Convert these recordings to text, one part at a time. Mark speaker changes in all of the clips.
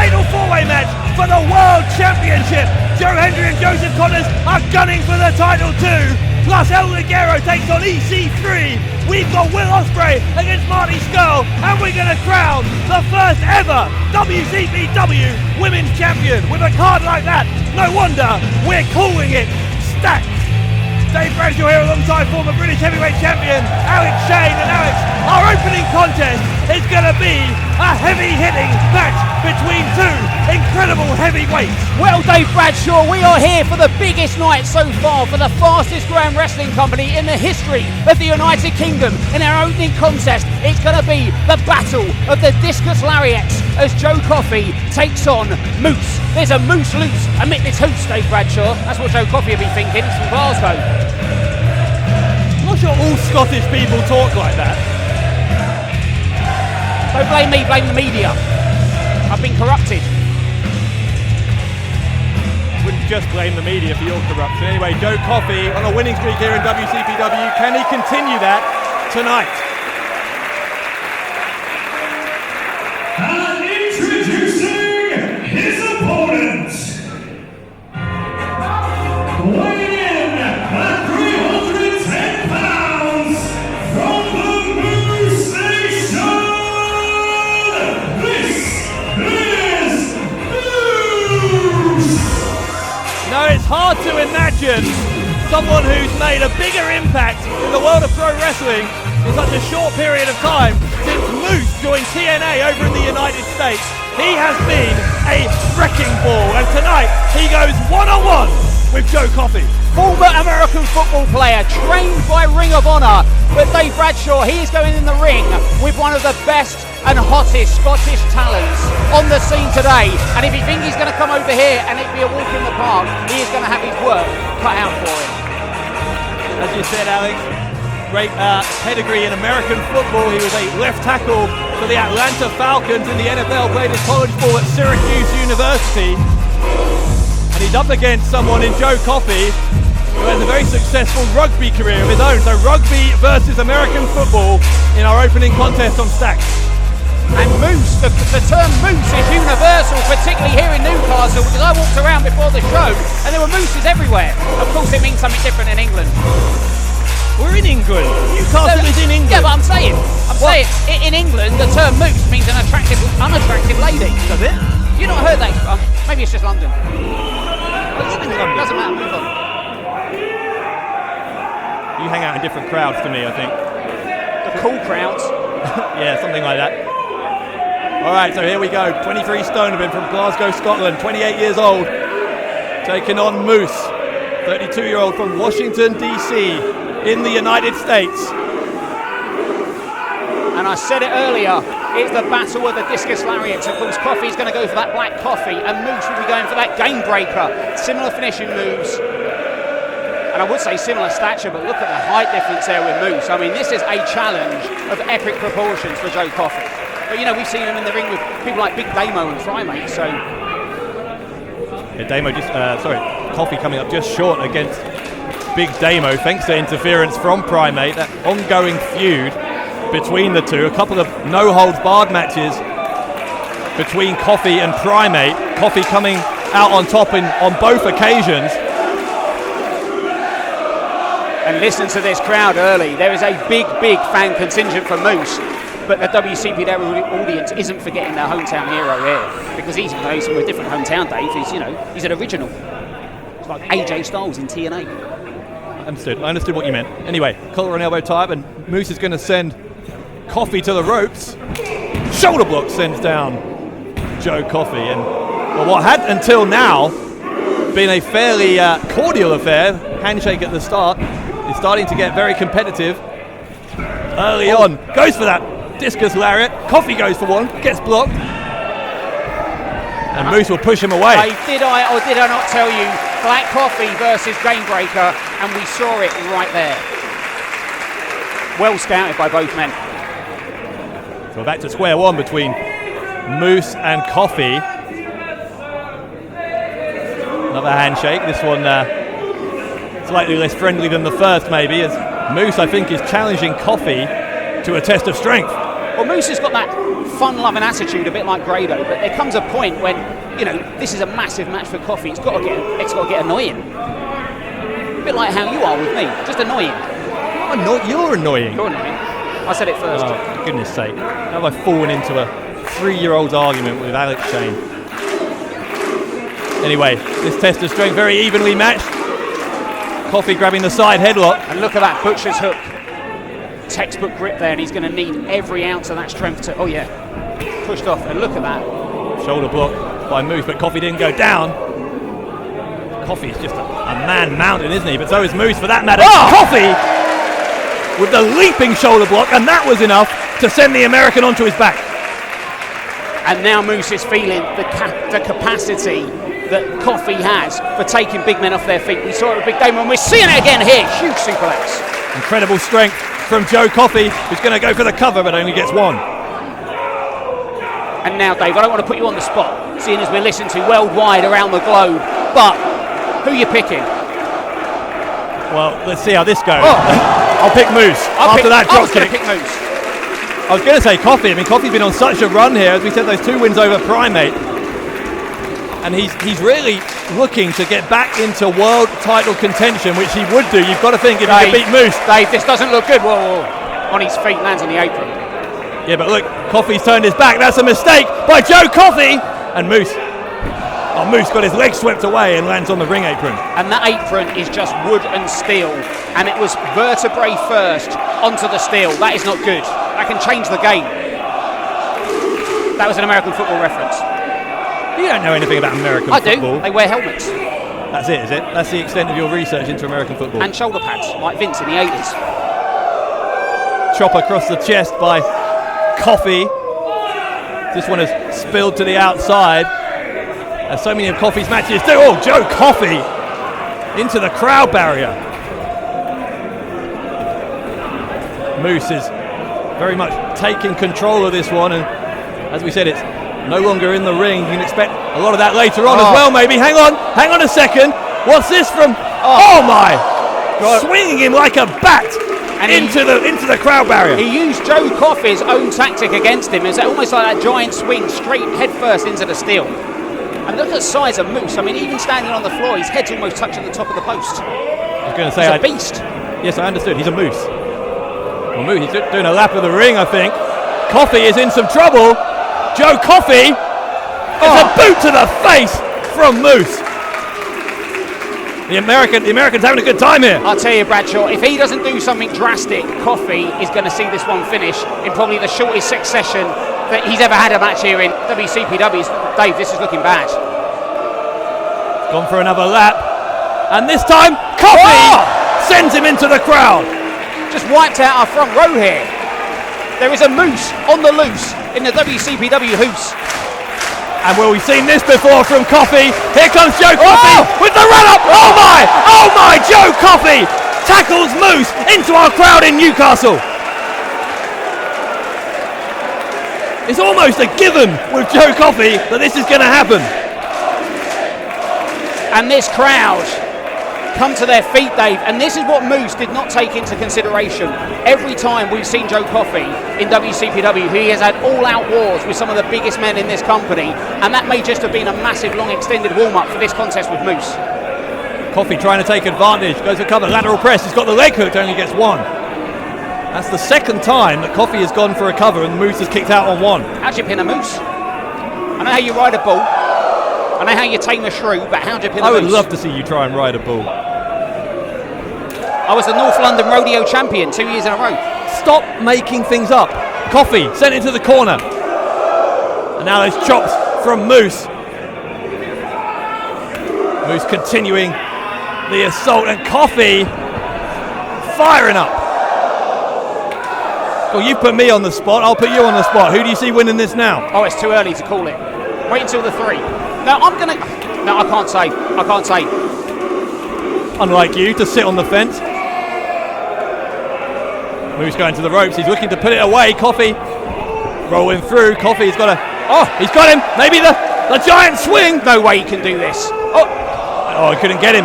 Speaker 1: fatal four-way match for the World Championship. Joe Hendry and Joseph Connors are gunning for the title too. Plus El Ligero takes on EC3. We've got Will Ospreay against Marty Scurll, and we're going to crown the first ever WCPW Women's Champion. With a card like that, no wonder we're calling it Stacked. Dave Bradshaw here alongside former British Heavyweight Champion Alex Shane. And Alex, our opening contest is going to be a heavy-hitting match between two incredible heavyweights.
Speaker 2: Well, Dave Bradshaw, we are here for the biggest night so far for the fastest growing wrestling company in the history of the United Kingdom. In our opening contest, it's going to be the battle of the discus lariats as Joe Coffey takes on Moose. There's a moose loose amid this hoops, Dave Bradshaw. That's what Joe Coffey will be thinking. He's from Glasgow.
Speaker 1: I'm not sure all Scottish people talk like that.
Speaker 2: Don't blame me, blame the media. I've been corrupted.
Speaker 1: Wouldn't just blame the media for your corruption. Anyway, Joe Coffey on a winning streak here in WCPW. Can he continue that tonight?
Speaker 3: And introducing his opponent, weighing in at 310 pounds from the Moose Nation, this is Moose!
Speaker 1: No, it's hard to imagine someone who's made a bigger impact in the world of pro wrestling in such a short period of time since Moose joined TNA over in the United States. He has been a wrecking ball, and tonight he goes one-on-one with Joe Coffey.
Speaker 2: Former American football player, trained by Ring of Honor, but Dave Bradshaw, he is going in the ring with one of the best and hottest Scottish talents on the scene today. And if you think he's going to come over here and it be a walk in the park, he is going to have his work cut out for him.
Speaker 1: As you said, Alex, great pedigree in American football. He was a left tackle for the Atlanta Falcons in the NFL, played his college ball at Syracuse University. And he's up against someone in Joe Coffey who has a very successful rugby career of his own. So rugby versus American football in our opening contest on Stacked.
Speaker 2: And Moose, the term Moose is universal, particularly here in Newcastle, because I walked around before the show and there were mooses everywhere. Of course it means something different in England.
Speaker 1: We're in England. Newcastle is in England.
Speaker 2: Yeah, but I'm saying in England the term Moose means an attractive, unattractive lady.
Speaker 1: Does it?
Speaker 2: You not heard that? Maybe it's just London.
Speaker 1: I live in London.
Speaker 2: Doesn't matter, move on.
Speaker 1: You hang out in different crowds to me, I think.
Speaker 2: The cool crowds.
Speaker 1: Yeah, something like that. Alright, so here we go. 23 stone of him from Glasgow, Scotland, 28 years old. Taking on Moose, 32-year-old from Washington, DC, in the United States.
Speaker 2: And I said it earlier, it's the battle of the discus lariats. Of course, Coffey's going to go for that black coffee, and Moose will be going for that game breaker. Similar finishing moves. And I would say similar stature, but look at the height difference there with Moose. I mean, this is a challenge of epic proportions for Joe Coffey. But, you know, we've seen him in the ring with people like Big Damo and Primate, so...
Speaker 1: Yeah, Damo Coffey coming up just short against Big Damo, thanks to interference from Primate. That ongoing feud between the two. A couple of no-holds-barred matches between Coffey and Primate. Coffey coming out on top on both occasions.
Speaker 2: And listen to this crowd early. There is a big fan contingent for Moose. But the WCPW audience isn't forgetting their hometown hero here, because he's from a different hometown, Dave. He's an original. It's like AJ Styles in TNA.
Speaker 1: I understood what you meant. Anyway, collar and elbow tie, and Moose is going to send Coffey to the ropes. Shoulder block sends down Joe Coffey, and what had until now been a fairly cordial affair, handshake at the start, is starting to get very competitive. Early on, goes for that discus lariat. Coffey goes for one, gets blocked, and Moose will push him away.
Speaker 2: Did I or did I not tell you, Black Coffey versus Game Breaker, and we saw it right there. Well scouted by both men.
Speaker 1: So back to square one between Moose and Coffey. Another handshake. This one slightly less friendly than the first, maybe, as Moose, I think, is challenging Coffey to a test of strength.
Speaker 2: Well, Moose has got that fun-loving attitude, a bit like Grado, but there comes a point when, this is a massive match for Coffey. It's got to get annoying. A bit like how you are with me, just annoying.
Speaker 4: You're annoying.
Speaker 2: You're annoying. I said it first.
Speaker 4: Oh, for goodness sake. How have I fallen into a 3-year-old's argument with Alex Shane? Anyway, this test of strength very evenly matched. Coffey grabbing the side headlock.
Speaker 2: And look at that butcher's hook. Textbook grip there, and he's going to need every ounce of that strength to... Oh, yeah. Pushed off, and look at that.
Speaker 4: Shoulder block by Moose, but Coffey didn't go down. Coffey's just a man mountain, isn't he? But so is Moose, for that matter. Oh! Coffey with the leaping shoulder block, and that was enough to send the American onto his back.
Speaker 2: And now Moose is feeling the capacity that Coffey has for taking big men off their feet. We saw it with Big Damon, and we're seeing it again here. Huge suplex.
Speaker 4: Incredible strength from Joe Coffey, who's going to go for the cover, but only gets one.
Speaker 2: And now, Dave, I don't want to put you on the spot, seeing as we're listened to worldwide around the globe, but who are you picking?
Speaker 4: Well, let's see how this goes. I'll pick Moose after that drop kick.
Speaker 2: Pick Moose.
Speaker 4: I was going to say Coffey. I mean, Coffey's been on such a run here. As we said, those 2 wins over Primate. And he's really looking to get back into world title contention, which he would do. You've got to think if he could beat Moose.
Speaker 2: Dave, this doesn't look good. Whoa. On his feet, lands on the apron.
Speaker 4: Yeah, but look, Coffey's turned his back. That's a mistake by Joe Coffey. And Moose got his leg swept away and lands on the ring apron.
Speaker 2: And that apron is just wood and steel. And it was vertebrae first onto the steel. That is not good. That can change the game. That was an American football reference.
Speaker 4: You don't know anything about American football.
Speaker 2: I do. They wear helmets.
Speaker 4: That's it, is it? That's the extent of your research into American football.
Speaker 2: And shoulder pads, like Vince in the 80s.
Speaker 4: Chop across the chest by Coffey. This one has spilled to the outside, as so many of Coffey's matches do. Oh, Joe Coffey into the crowd barrier. Moose is very much taking control of this one, and as we said, it's no longer in the ring. You can expect a lot of that later on as well, maybe. Hang on a second. What's this from? Oh my! God. Swinging him like a bat and into the crowd barrier.
Speaker 2: He used Joe Coffey's own tactic against him. It's almost like that giant swing straight headfirst into the steel. And look at the size of Moose. I mean, even standing on the floor, his head's almost touching the top of the post.
Speaker 4: I was going to say,
Speaker 2: he's a beast.
Speaker 4: Yes, I understood. He's a moose. Well, Moose, he's doing a lap of the ring, I think. Coffey is in some trouble. Joe Coffey. It's a boot to the face from Moose. The American's having a good time here.
Speaker 2: I'll tell you, Bradshaw, if he doesn't do something drastic, Coffey is going to see this one finish in probably the shortest succession that he's ever had a match here in WCPW. Dave, this is looking bad.
Speaker 4: Gone for another lap. And this time, Coffey sends him into the crowd.
Speaker 2: Just wiped out our front row here. There is a Moose on the loose in the WCPW hoops.
Speaker 4: And well, we've seen this before from Coffey. Here comes Joe Coffey with the run-up. Oh my, Joe Coffey tackles Moose into our crowd in Newcastle. It's almost a given with Joe Coffey that this is going to happen.
Speaker 2: And this crowd come to their feet, Dave, and this is what Moose did not take into consideration. Every time we've seen Joe Coffey in WCPW, he has had all-out wars with some of the biggest men in this company, and that may just have been a massive, long, extended warm-up for this contest with Moose.
Speaker 4: Coffey trying to take advantage, goes for cover, lateral press, he's got the leg hooked, only gets one. That's the second time that Coffey has gone for a cover and Moose has kicked out on one.
Speaker 2: How'd you pin a Moose? I know how you ride a bull, I know how you tame a shrew, but how'd you pin a Moose?
Speaker 4: I would love to see you try and ride a bull.
Speaker 2: I was the North London Rodeo champion 2 years in a row.
Speaker 4: Stop making things up. Coffey sent into the corner. And now there's chops from Moose. Moose continuing the assault, and Coffey firing up. Well, you put me on the spot, I'll put you on the spot. Who do you see winning this now?
Speaker 2: Oh, it's too early to call it. Wait until the 3. No, I can't say.
Speaker 4: Unlike you, to sit on the fence. Moose going to the ropes, he's looking to put it away. Coffey rolling through. Coffey's got a... he's got him. Maybe the giant swing.
Speaker 2: No way he can do this.
Speaker 4: Oh, he couldn't get him.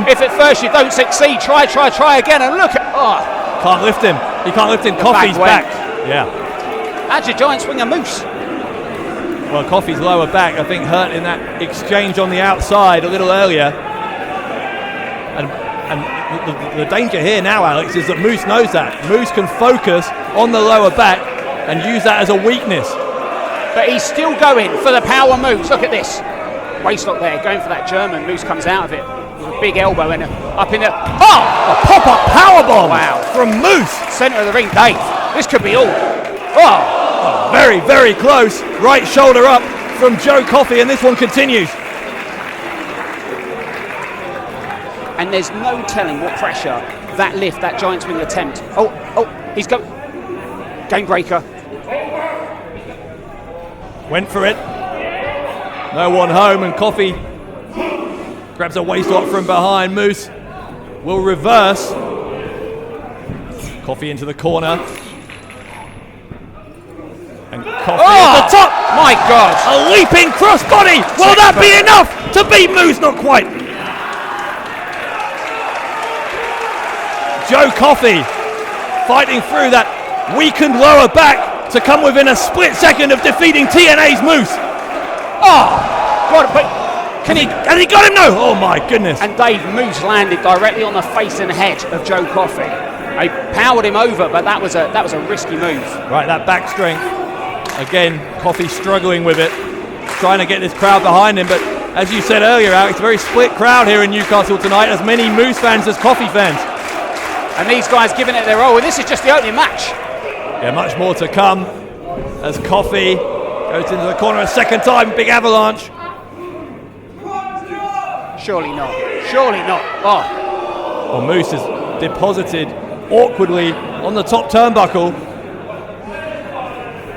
Speaker 2: If at first you don't succeed, try again, and look at...
Speaker 4: Can't lift him. He can't lift him. Coffey's back. Yeah.
Speaker 2: How's your giant swinger, Moose?
Speaker 4: Well, Coffey's lower back, I think, hurt in that exchange on the outside a little earlier. And the danger here now, Alex, is that Moose knows that. Moose can focus on the lower back and use that as a weakness.
Speaker 2: But he's still going for the power moves. Look at this. Waistlock there, going for that German. Moose comes out of it with a big elbow and up in the... Oh!
Speaker 4: A pop-up powerbomb.
Speaker 2: Wow.
Speaker 4: From Moose.
Speaker 2: Centre of the ring, Dave. This could be all. Oh!
Speaker 4: Very, very close. Right shoulder up from Joe Coffey, and this one continues.
Speaker 2: And there's no telling what pressure that lift, that giant swing attempt. Oh, he's go. Game breaker.
Speaker 4: Went for it. No one home, and Coffey grabs a waistlock from behind. Moose will reverse. Coffey into the corner. And Coffey at the top.
Speaker 2: My God.
Speaker 4: A leaping crossbody. Will that be enough to beat Moose? Not quite. Joe Coffey fighting through that weakened lower back to come within a split second of defeating TNA's Moose.
Speaker 2: Oh, God, but can he?
Speaker 4: And he got him, no! Oh my goodness.
Speaker 2: And Dave, Moose landed directly on the face and head of Joe Coffey. They powered him over, but that was a risky move.
Speaker 4: Right, that back strength. Again, Coffey struggling with it, trying to get this crowd behind him, but as you said earlier, Alex, a very split crowd here in Newcastle tonight, as many Moose fans as Coffey fans.
Speaker 2: And these guys giving it their all, and this is just the opening match.
Speaker 4: Yeah, much more to come as Coffey goes into the corner a second time. Big avalanche.
Speaker 2: Surely not. Surely not. Oh.
Speaker 4: Well, Moose is deposited awkwardly on the top turnbuckle.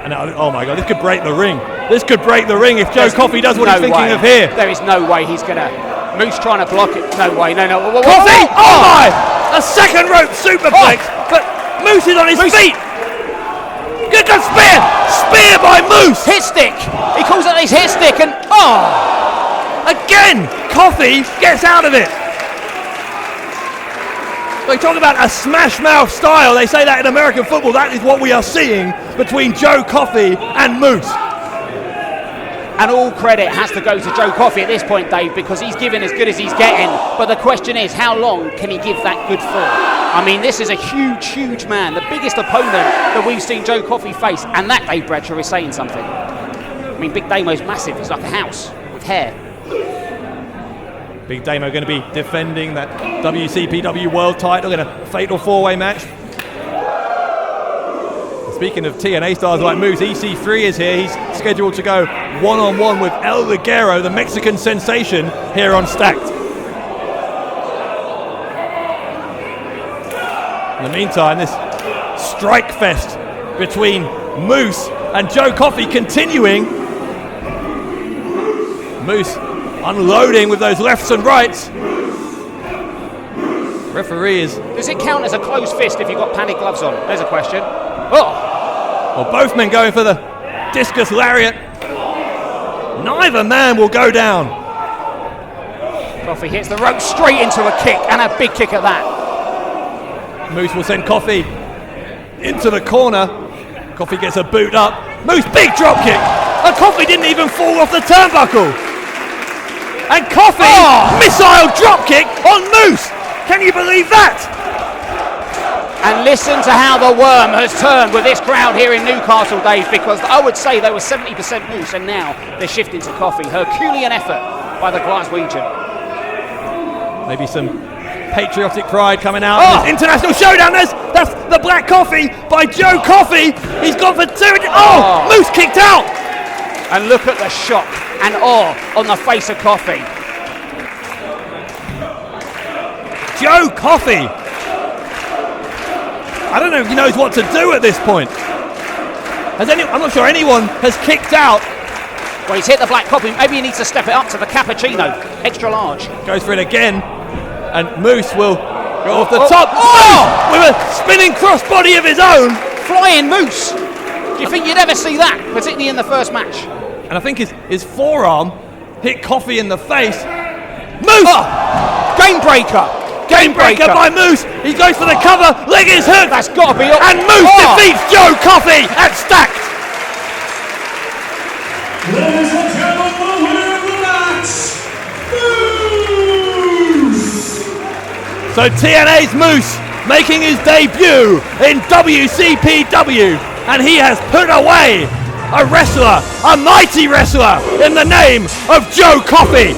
Speaker 4: And oh my God, this could break the ring. This could break the ring if Joe Coffey does what he's thinking of here.
Speaker 2: There is no way he's gonna. Moose trying to block it. No way. No.
Speaker 4: Coffey! Oh my! A second rope superplex, but Moose is on his feet. Good spear! Spear by Moose!
Speaker 2: Hit stick! He calls it his hit stick and
Speaker 4: Again, Coffey gets out of it. They talk about a smash mouth style. They say that in American football. That is what we are seeing between Joe Coffey and Moose.
Speaker 2: And all credit has to go to Joe Coffey at this point, Dave, because he's giving as good as he's getting. But the question is, how long can he give that good for? I mean, this is a huge, huge man, the biggest opponent that we've seen Joe Coffey face, and that, Dave Bradshaw, is saying something. I mean, Big Damo's massive. He's like a house with hair.
Speaker 4: Big Damo going to be defending that WCPW World title in a fatal four-way match. Speaking of TNA stars like Moose, EC3 is here. He's scheduled to go one-on-one with El Ligero, the Mexican sensation, here on Stacked. In the meantime, this strike fest between Moose and Joe Coffey continuing. Moose unloading with those lefts and rights. Referee is...
Speaker 2: Does it count as a closed fist if you've got padded gloves on? There's a question. Oh!
Speaker 4: Well, both men going for the discus lariat. Neither man will go down.
Speaker 2: Coffey hits the rope straight into a kick, and a big kick at that.
Speaker 4: Moose will send Coffey into the corner. Coffey gets a boot up. Moose, big drop kick. And Coffey didn't even fall off the turnbuckle. And Coffey, missile drop kick on Moose. Can you believe that?
Speaker 2: And listen to how the worm has turned with this crowd here in Newcastle, Dave, because I would say they were 70% Moose, and now they're shifting to Coffey. Herculean effort by the Glaswegian.
Speaker 4: Maybe some patriotic pride coming out of this international showdown. That's the Black Coffee by Joe Coffey. He's gone for two. Moose kicked out.
Speaker 2: And look at the shock and awe on the face of Coffey.
Speaker 4: Joe Coffey. I don't know if he knows what to do at this point. I'm not sure anyone has kicked out.
Speaker 2: Well, he's hit the Black Coffee. Maybe he needs to step it up to the cappuccino, extra large.
Speaker 4: Goes for it again, and Moose will go off the top. With a spinning crossbody of his own.
Speaker 2: Flying Moose. Do you think you'd ever see that, particularly in the first match?
Speaker 4: And I think his forearm hit Coffey in the face. Moose!
Speaker 2: Game breaker.
Speaker 4: Game breaker by Moose. He goes for the cover. Leg is hooked.
Speaker 2: That's got to be up.
Speaker 4: And Moose defeats Joe Coffey at Stacked.
Speaker 3: ladies and gentlemen, the winner of the match, Moose!
Speaker 4: So TNA's Moose making his debut in WCPW, and he has put away a wrestler, a mighty wrestler, in the name of Joe Coffey.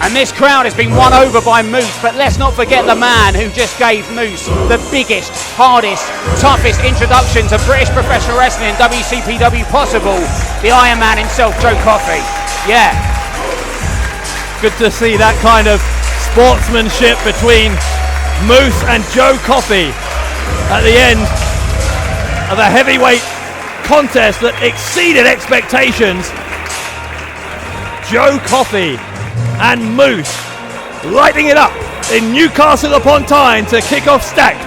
Speaker 2: And this crowd has been won over by Moose, but let's not forget the man who just gave Moose the biggest, hardest, toughest introduction to British professional wrestling in WCPW possible, the Iron Man himself, Joe Coffey. Yeah.
Speaker 4: Good to see that kind of sportsmanship between Moose and Joe Coffey at the end of a heavyweight contest that exceeded expectations. Joe Coffey and Moose lighting it up in Newcastle upon Tyne to kick off Stacked.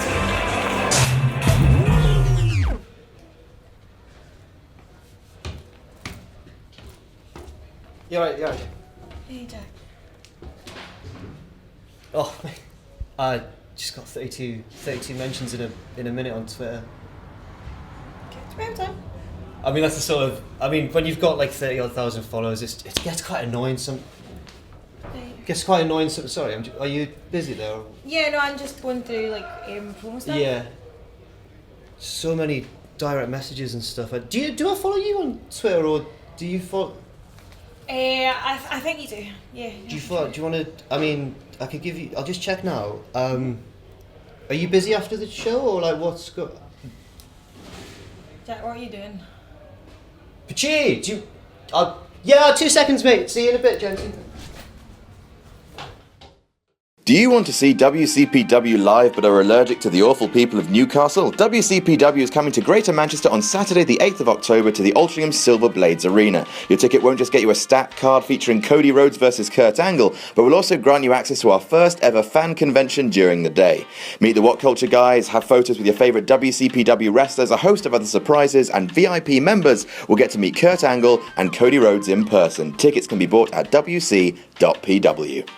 Speaker 5: You're right.
Speaker 6: Hey, Jack.
Speaker 5: Oh, I just got 32 mentions in a minute on Twitter.
Speaker 6: It's about time.
Speaker 5: I mean, that's the sort of. I mean, when you've got like 30,000 followers, it gets quite annoying. Sorry, are you busy there?
Speaker 6: Yeah, no, I'm just going through like promo stuff.
Speaker 5: Yeah. So many direct messages and stuff. Do I follow you on Twitter, or do you follow?
Speaker 6: I think you do. Yeah.
Speaker 5: Do you follow? Do you want to? I mean, I could give you. I'll just check now. Are you busy after the show, or like what's go?
Speaker 6: Jack, what are you doing?
Speaker 5: Pachi, do you? Yeah, 2 seconds, mate. See you in a bit, Jensen.
Speaker 7: Do you want to see WCPW live but are allergic to the awful people of Newcastle? WCPW is coming to Greater Manchester on Saturday the 8th of October to the Altrincham Silver Blades Arena. Your ticket won't just get you a stacked card featuring Cody Rhodes versus Kurt Angle, but will also grant you access to our first ever fan convention during the day. Meet the What Culture guys, have photos with your favourite WCPW wrestlers, a host of other surprises, and VIP members will get to meet Kurt Angle and Cody Rhodes in person. Tickets can be bought at wc.pw.